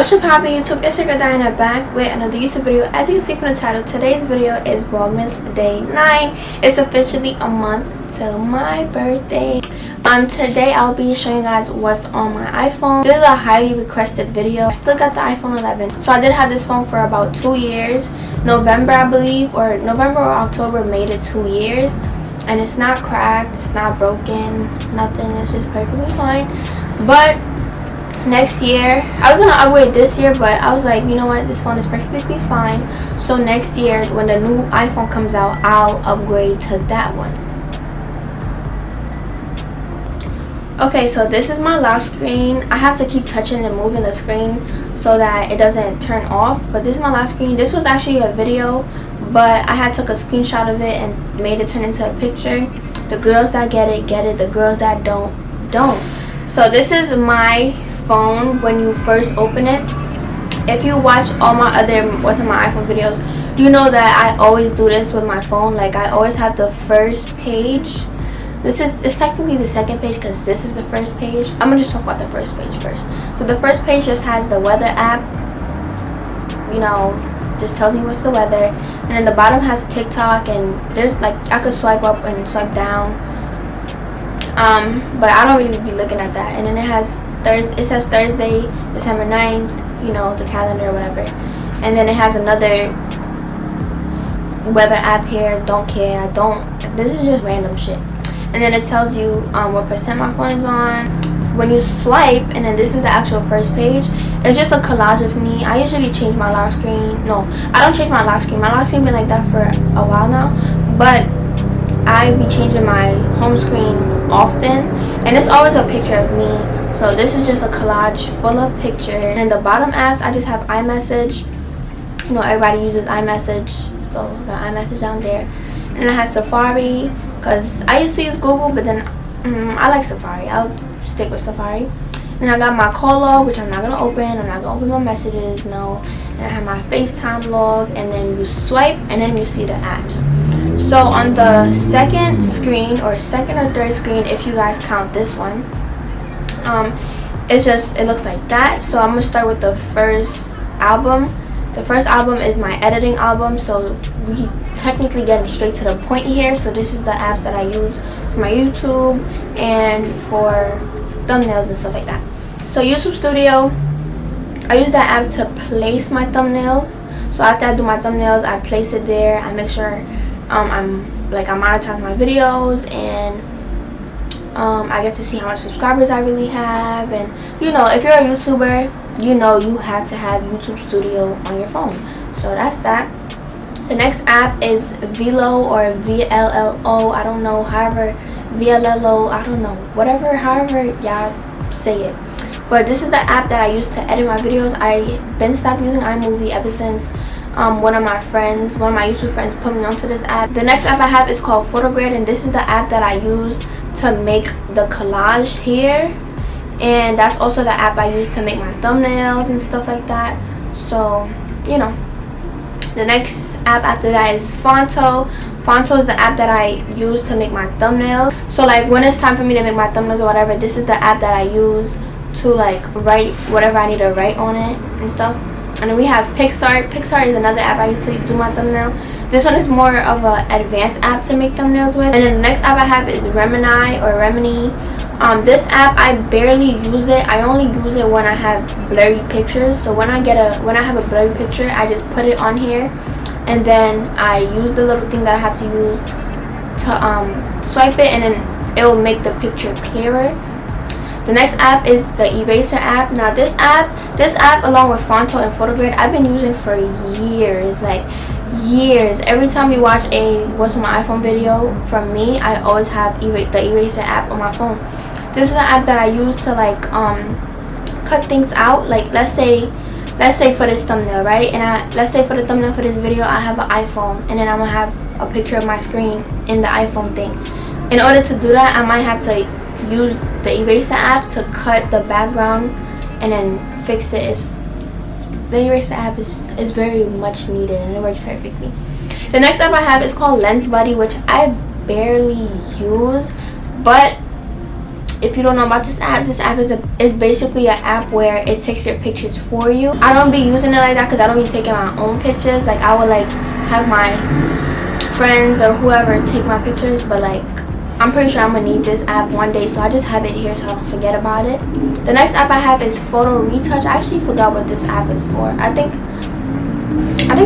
What's up, poppin' YouTube? It's your girl Dayana back with another YouTube video. As you can see from the title, today's video is Vlogmas Day 9. It's officially a month till my birthday. Today I'll be showing you guys what's on my iPhone. This is a highly requested video. I still got the iPhone 11. So I did have this phone for about 2 years. November, I believe, or November or October made it 2 years. And it's not cracked, it's not broken, nothing. It's just perfectly fine. But next year, I was gonna upgrade this year, but I was like, you know what, this phone is perfectly fine. So next year when the new iPhone comes out, I'll upgrade to that one. Okay, so this is my lock screen. I have to keep touching and moving the screen so that it doesn't turn off, but this is my lock screen. This was actually a video, but I had took a screenshot of it and made it turn into a picture. The girls that get it, the girls that don't. So this is my phone when you first open it. If you watch all my other what's in my iPhone videos, you know that I always do this with my phone. Like, I always have the first page. It's technically the second page because this is the first page. I'm gonna just talk about the first page first. So the first page just has the weather app, you know, just tells me what's the weather, and then the bottom has TikTok, and there's like, I could swipe up and swipe down, but I don't really be looking at that. And then it says Thursday, December 9th, you know, the calendar or whatever. And then it has another weather app here, don't care, this is just random shit. And then it tells you what percent my phone is on. When you swipe, and then this is the actual first page, it's just a collage of me. I usually change my lock screen. No, I don't change my lock screen. My lock screen been like that for a while now, but I be changing my home screen often, and it's always a picture of me. So this is just a collage full of pictures. And in the bottom apps, I just have iMessage. You know, everybody uses iMessage, so the iMessage down there. And I have Safari, because I used to use Google, but then I like Safari. I'll stick with Safari. And I got my call log, which I'm not gonna open. I'm not gonna open my messages, no. And I have my FaceTime log, and then you swipe, and then you see the apps. So on the second screen, or second or third screen, if you guys count this one, it looks like that. So I'm gonna start with the first album. The first album is my editing album, so we technically getting straight to the point here. So this is the app that I use for my YouTube and for thumbnails and stuff like that. So YouTube Studio, I use that app to place my thumbnails. So after I do my thumbnails, I place it there. I make sure I monetize my videos, and I get to see how much subscribers I really have. And you know, if you're a YouTuber, you know you have to have YouTube Studio on your phone. So that's that. The next app is Velo, or VLLO, I don't know, however, VLLO, I don't know, however y'all say it. But this is the app that I use to edit my videos. I been stopped using iMovie ever since one of my YouTube friends put me onto this app. The next app I have is called Photogrid, and this is the app that I use to make the collage here. And that's also the app I use to make my thumbnails and stuff like that. So, you know. The next app after that is Fonto. Fonto is the app that I use to make my thumbnails. So like, when it's time for me to make my thumbnails or whatever, this is the app that I use to like write whatever I need to write on it and stuff. And then we have Pixar. Pixar is another app I use to do my thumbnail. This one is more of an advanced app to make thumbnails with. And then the next app I have is Remini. This app, I barely use it. I only use it when I have blurry pictures. So when I have a blurry picture, I just put it on here, and then I use the little thing that I have to use to swipe it, and then it will make the picture clearer. The next app is the eraser app. Now this app along with Fonto and Photogrid, I've been using for years, like years. Every time you watch a what's on my iPhone video from me, I always have the eraser app on my phone. This is the app that I use to like cut things out. Like, let's say for this thumbnail, right? And let's say for the thumbnail for this video, I have an iPhone, and then I'm gonna have a picture of my screen in the iPhone thing. In order to do that, I might have to use the eraser app to cut the background and then fix it. The eraser app is very much needed, and it works perfectly. The next app I have is called Lens Buddy, which I barely use, but if you don't know about this app is basically an app where it takes your pictures for you. I don't be using it like that because I don't be taking my own pictures. Like I would like have my friends or whoever take my pictures, but like I'm pretty sure I'm gonna need this app one day, so I just have it here so I don't forget about it. The next app I have is Photo Retouch. I actually forgot what this app is for. I think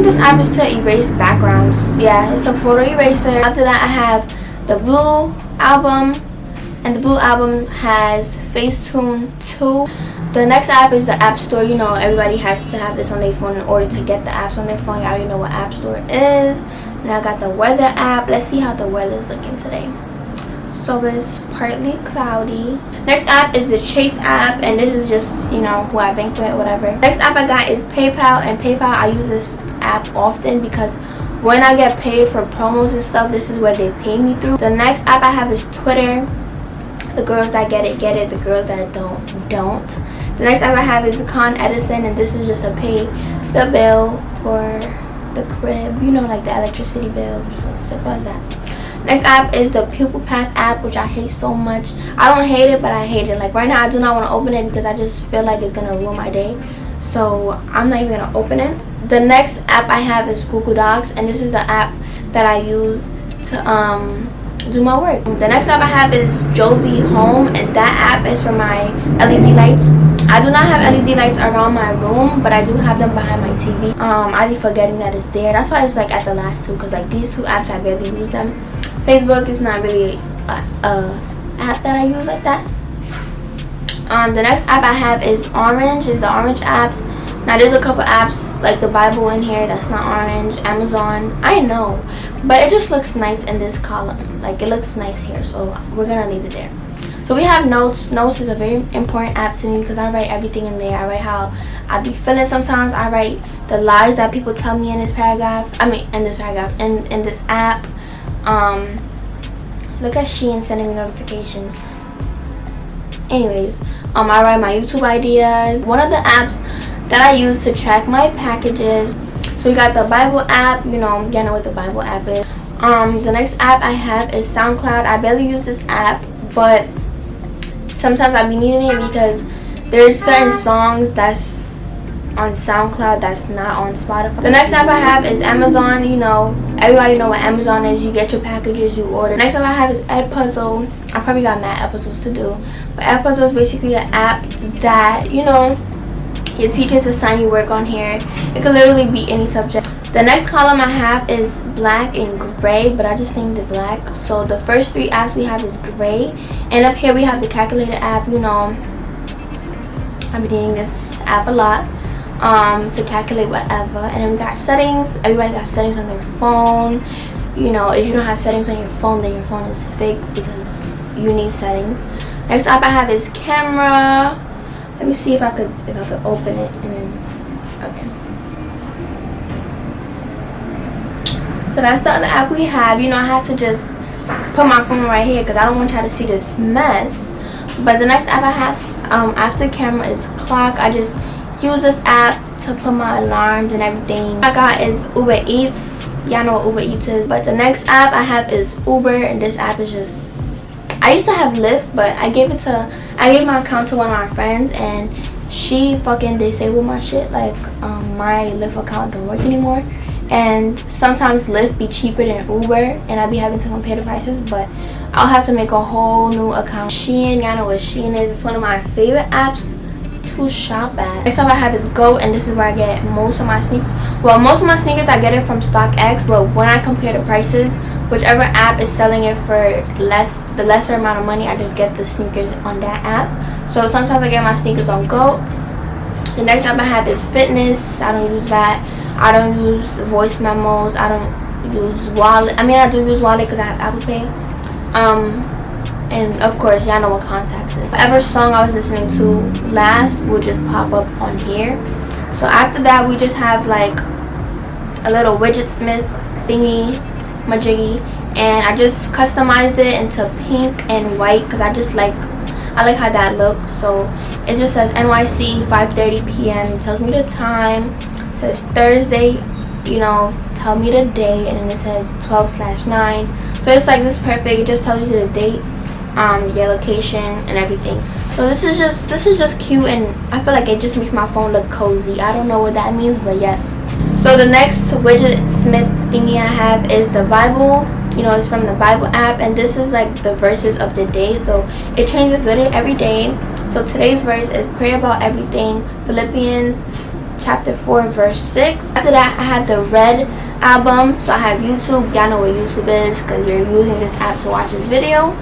this app is to erase backgrounds. Yeah, it's a photo eraser. After that I have the Blue album, and the Blue album has Facetune 2. The next app is the App Store. You know, everybody has to have this on their phone in order to get the apps on their phone. You already know what App Store is. And I got the weather app. Let's see how the weather is looking today. So it's partly cloudy. Next app is the Chase app, and this is just, you know, who I bank with, whatever. Next app I got is PayPal, and PayPal I use this app often because when I get paid for promos and stuff, this is where they pay me through. The next app I have is Twitter. The girls that get it. The girls that don't. The next app I have is Con Edison, and this is just to pay the bill for the crib. You know, like the electricity bill. So simple as that. Next app is the Pupil Path app, which I hate so much. I don't hate it, but I hate it. Like right now I do not want to open it because I just feel like it's going to ruin my day. So I'm not even going to open it. The next app I have is Google Docs, and this is the app that I use to do my work. The next app I have is Jovi Home, and that app is for my LED lights. I do not have LED lights around my room, but I do have them behind my TV. I be forgetting that it's there. That's why it's like at the last two, because like these two apps I barely use them. Facebook is not really a app that I use like that. The next app I have is Orange. Is the Orange apps. Now there's a couple apps like the Bible in here that's not orange. Amazon, I know, but it just looks nice in this column. Like it looks nice here, so we're gonna leave it there. So we have Notes. Notes is a very important app to me because I write everything in there. I write how I be feeling sometimes. I write the lies that people tell me in this paragraph. In this app. Look at Shein sending me notifications. Anyways, I write my YouTube ideas. One of the apps that I use to track my packages. So you got the Bible app. You know what the Bible app is. The next app I have is SoundCloud. I barely use this app, but sometimes I be needing it because there's certain songs that's on SoundCloud that's not on Spotify. The next app I have is Amazon. You know, everybody know what Amazon is. You get your packages, you order. Next app I have is Edpuzzle. I probably got mad episodes to do, but Edpuzzle is basically an app that, you know, your teachers assign you work on here. It could literally be any subject. The next column I have is black and gray, but I just named it black. So the first three apps we have is gray, and up here we have the calculator app. You know, I've been needing this app a lot to calculate whatever. And then we got settings. Everybody got settings on their phone. You know, if you don't have settings on your phone, then your phone is fake because you need settings. Next app I have is camera. Let me see if I could open it. And then, okay. So that's the other app we have. You know, I had to just put my phone right here because I don't want y'all to see this mess. But the next app I have after camera is clock. I just use this app to put my alarms and everything. I got is Uber Eats. Y'all know what Uber Eats is. But the next app I have is Uber, and this app is just, I used to have Lyft, but I gave my account to one of my friends, and she fucking disabled my shit. Like my Lyft account don't work anymore, and sometimes Lyft be cheaper than Uber, and I be having to compare the prices, but I'll have to make a whole new account. Shein, y'all know what Shein is. It's one of my favorite apps to shop at. Next up I have is Go, and this is where I get most of my sneakers. Well, most of my sneakers I get it from StockX, but when I compare the prices, whichever app is selling it for the lesser amount of money, I just get the sneakers on that app. So sometimes I get my sneakers on Go. The next app I have is Fitness. I don't use that. I don't use voice memos. I don't use Wallet. I mean, I do use Wallet because I have Apple Pay. And of course, y'all know what contacts is. Whatever song I was listening to last will just pop up on here. So after that, we just have like a little widget smith thingy majiggy, and I just customized it into pink and white because I like how that looks. So it just says NYC 5:30 p.m. It tells me the time. It says Thursday, you know, tell me the day, and then it says 12/9. So it's like this perfect. It just tells you the date your location and everything. So this is just cute, and I feel like it just makes my phone look cozy. I don't know what that means, but yes. So the next widget smith thingy I have is the Bible. You know, it's from the Bible app, and this is like the verses of the day, so it changes literally every day. So today's verse is pray about everything, Philippians chapter 4 verse 6. After that, I have the red album. So I have YouTube. Y'all know what YouTube is because you're using this app to watch this video.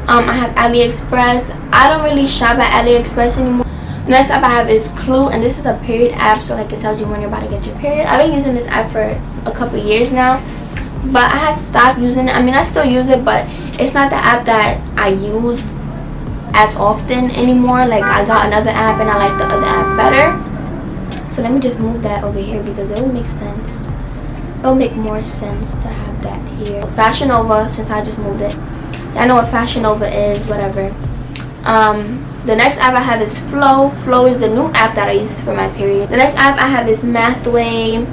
I have AliExpress. I don't really shop at AliExpress anymore. The next app I have is Clue, and this is a period app, so like it tells you when you're about to get your period. I've been using this app for a couple years now, but I have stopped using it. I mean, I still use it, but it's not the app that I use as often anymore. Like, I got another app and I like the other app better. So let me just move that over here because it would make sense. It will make more sense to have that here. Fashion Nova, since I just moved it. I know what Fashion Nova is, whatever. The next app I have is Flow. Flow is the new app that I use for my period. The next app I have is Mathway,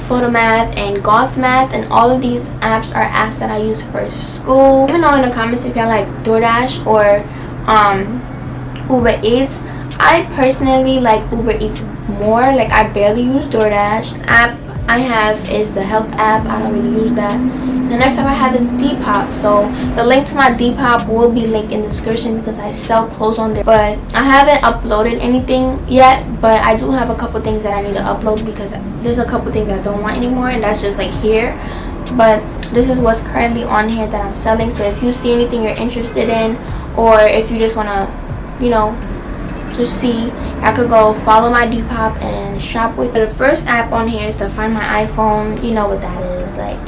Photomath, and Gothmath, and all of these apps are apps that I use for school. Let me know in the comments if y'all like DoorDash or Uber Eats. I personally like Uber Eats more. Like, I barely use DoorDash. This app I have is the health app. I don't really use that. The next app I have is Depop. So the link to my Depop will be linked in the description because I sell clothes on there. But I haven't uploaded anything yet, but I do have a couple things that I need to upload because there's a couple things I don't want anymore, and that's just like here. But this is what's currently on here that I'm selling. So if you see anything you're interested in, or if you just want to, you know, just see, I could go follow my Depop and shop with. The first app on here is to find my iPhone. You know what that is. Like,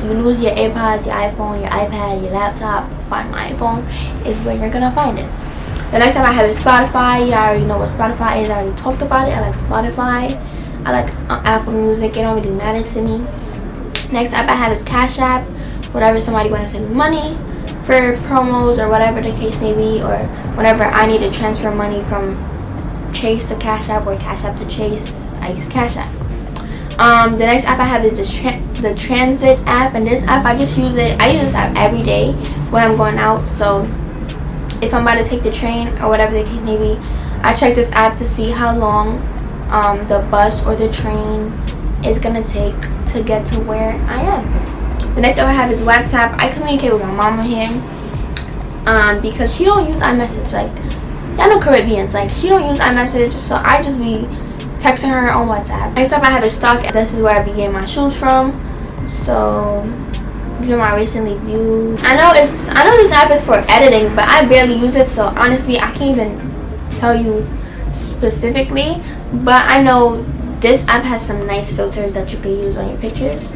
you lose your AirPods, your iPhone, your iPad, your laptop, find my iPhone is where you're gonna find it. The next app I have is Spotify. You already know what Spotify is. I already talked about it. I like Spotify. I like Apple Music. It don't really matter to me. Next app I have is Cash App. Whenever somebody want to send me money for promos or whatever the case may be, or whenever I need to transfer money from Chase to Cash App or Cash App to Chase, I use Cash App. The next app I have is the Transit app, and this app I just use it. I use this app every day when I'm going out. So if I'm about to take the train or whatever the case may be, I check this app to see how long the bus or the train is gonna take to get to where I am. The next app I have is WhatsApp. I communicate with my mama here because she don't use iMessage. Like, y'all know Caribbeans, like, she don't use iMessage, so I just be texting her on WhatsApp. Next up I have a stock. This is where I be getting my shoes from. So these are my recently viewed. I know this app is for editing, but I barely use it, so honestly I can't even tell you specifically, but I know this app has some nice filters that you can use on your pictures.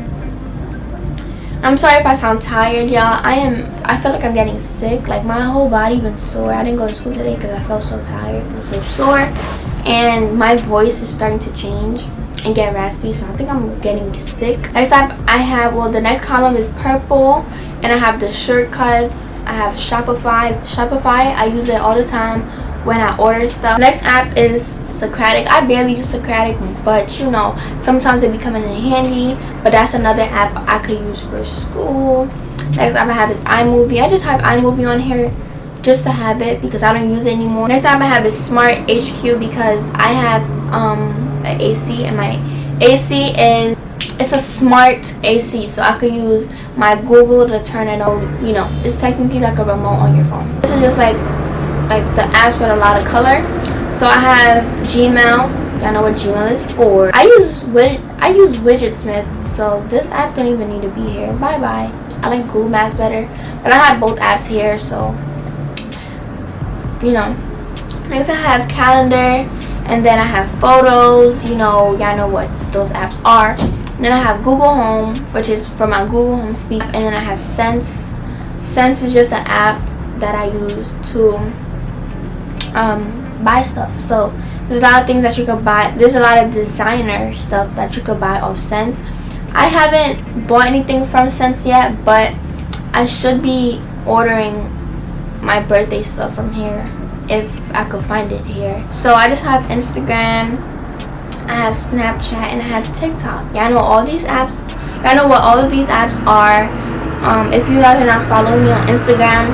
I'm sorry if I sound tired, y'all. I feel like I'm getting sick. Like, my whole body been sore. I didn't go to school today because I felt so tired and so sore, and my voice is starting to change and get raspy, so I think I'm getting sick. Next up I have, well, the next column is purple, and I have the shortcuts. I have Shopify. I use it all the time when I order stuff. Next app is Socratic. I barely use Socratic, but you know, sometimes it be coming in handy. But that's another app I could use for school. Next app I have is iMovie. I just have iMovie on here just to have it because I don't use it anymore. Next app I have is Smart HQ because I have an AC, and my AC it's a smart AC, so I could use my Google to turn it on. You know, it's technically like a remote on your phone. This is just like the apps with a lot of color. So I have Gmail. Y'all know what Gmail is for. I use Widget Smith, so this app don't even need to be here. Bye bye. I like Google Maps better, but I have both apps here, so you know. Next I have Calendar, and then I have Photos. You know, y'all know what those apps are. And then I have Google Home, which is for my Google Home speak, and then I have Sense. Sense is just an app that I use to buy stuff. So there's a lot of things that you could buy. There's a lot of designer stuff that you could buy off Sense. I haven't bought anything from Sense yet, but I should be ordering my birthday stuff from here if I could find it here. So I just have Instagram, I have Snapchat, and I have TikTok. Y'all know all these apps. Y'all know what all of these apps are. If you guys are not following me on Instagram,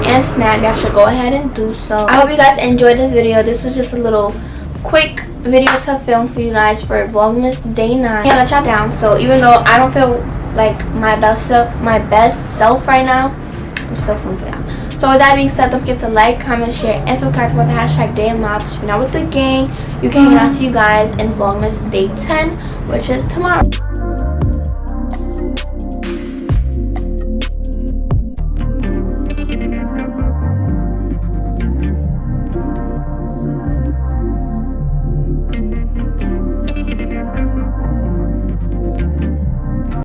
and Snap, y'all should go ahead and do so. I hope you guys enjoyed this video. This was just a little quick video to film for you guys for Vlogmas Day 9. I let y'all down, so even though I don't feel like my best self right now, I'm still filming for y'all. So with that being said, don't forget to like, comment, share, and subscribe to the hashtag Dayana. If you're not with the gang, you can hang out. See you guys in Vlogmas Day 10, which is tomorrow.